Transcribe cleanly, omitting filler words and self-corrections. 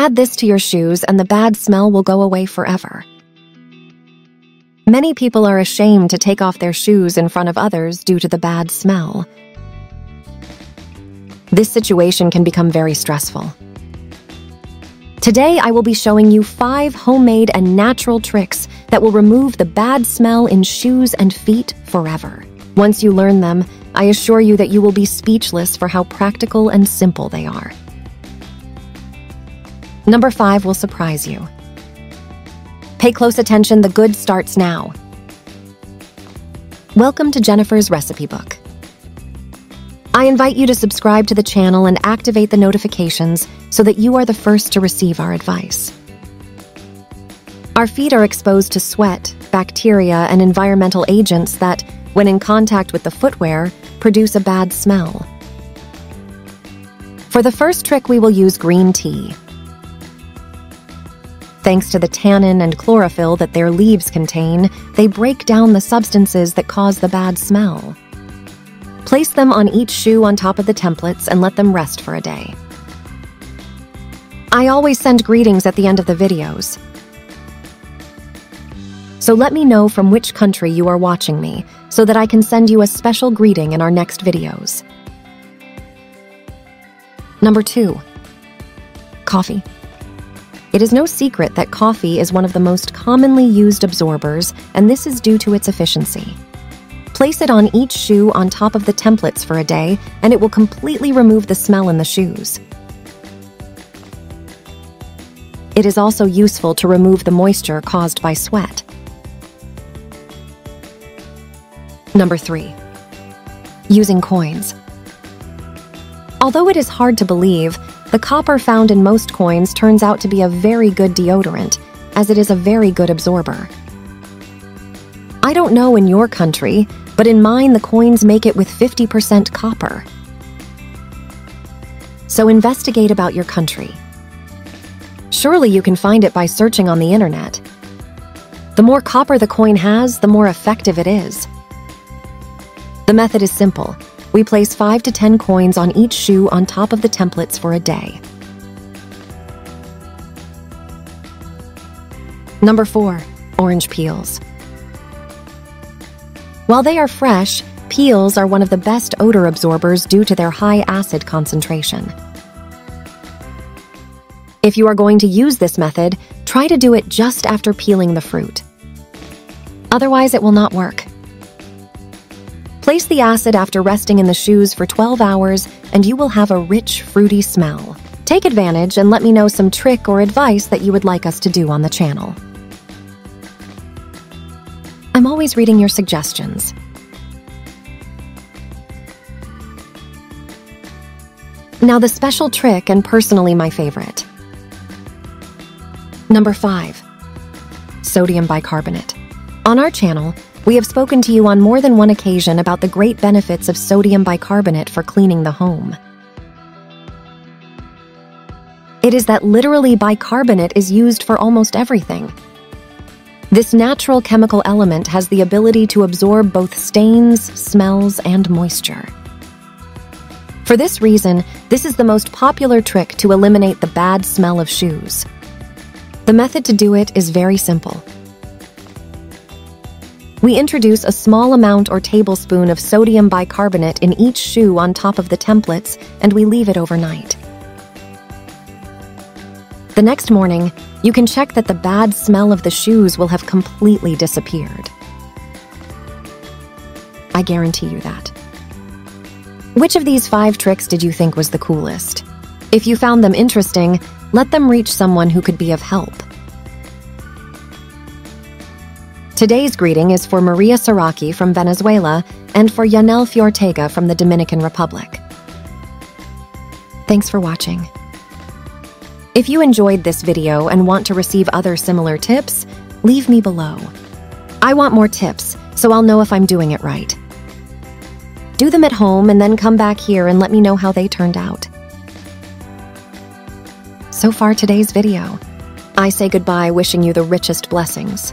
Add this to your shoes and the bad smell will go away forever. Many people are ashamed to take off their shoes in front of others due to the bad smell. This situation can become very stressful. Today, I will be showing you 5 homemade and natural tricks that will remove the bad smell in shoes and feet forever. Once you learn them, I assure you that you will be speechless for how practical and simple they are. Number 5 will surprise you. Pay close attention, the good starts now. Welcome to Jennifer's Recipe Book. I invite you to subscribe to the channel and activate the notifications so that you are the first to receive our advice. Our feet are exposed to sweat, bacteria, and environmental agents that, when in contact with the footwear, produce a bad smell. For the first trick, we will use green tea. Thanks to the tannin and chlorophyll that their leaves contain, they break down the substances that cause the bad smell. Place them on each shoe on top of the templates and let them rest for a day. I always send greetings at the end of the videos. So let me know from which country you are watching me so that I can send you a special greeting in our next videos. Number 2. Coffee. It is no secret that coffee is one of the most commonly used absorbers, and this is due to its efficiency. Place it on each shoe on top of the templates for a day, and it will completely remove the smell in the shoes. It is also useful to remove the moisture caused by sweat. Number 3. Using coins. Although it is hard to believe, the copper found in most coins turns out to be a very good deodorant, as it is a very good absorber. I don't know in your country, but in mine the coins make it with 50% copper. So investigate about your country. Surely you can find it by searching on the internet. The more copper the coin has, the more effective it is. The method is simple. We place 5 to 10 coins on each shoe on top of the templates for a day. Number 4. Orange peels. While they are fresh, peels are one of the best odor absorbers due to their high acid concentration. If you are going to use this method, try to do it just after peeling the fruit. Otherwise, it will not work. Place the acid after resting in the shoes for 12 hours and you will have a rich, fruity smell. Take advantage and let me know some trick or advice that you would like us to do on the channel. I'm always reading your suggestions. Now the special trick, and personally my favorite. Number 5. Sodium bicarbonate. On our channel, we have spoken to you on more than one occasion about the great benefits of sodium bicarbonate for cleaning the home. It is that literally bicarbonate is used for almost everything. This natural chemical element has the ability to absorb both stains, smells, and moisture. For this reason, this is the most popular trick to eliminate the bad smell of shoes. The method to do it is very simple. We introduce a small amount or tablespoon of sodium bicarbonate in each shoe on top of the templates, and we leave it overnight. The next morning, you can check that the bad smell of the shoes will have completely disappeared. I guarantee you that. Which of these 5 tricks did you think was the coolest? If you found them interesting, let them reach someone who could be of help. Today's greeting is for Maria Saraki from Venezuela and for Yanel Fiortega from the Dominican Republic. Thanks for watching. If you enjoyed this video and want to receive other similar tips, leave me below. I want more tips, so I'll know if I'm doing it right. Do them at home and then come back here and let me know how they turned out. So far today's video. I say goodbye wishing you the richest blessings.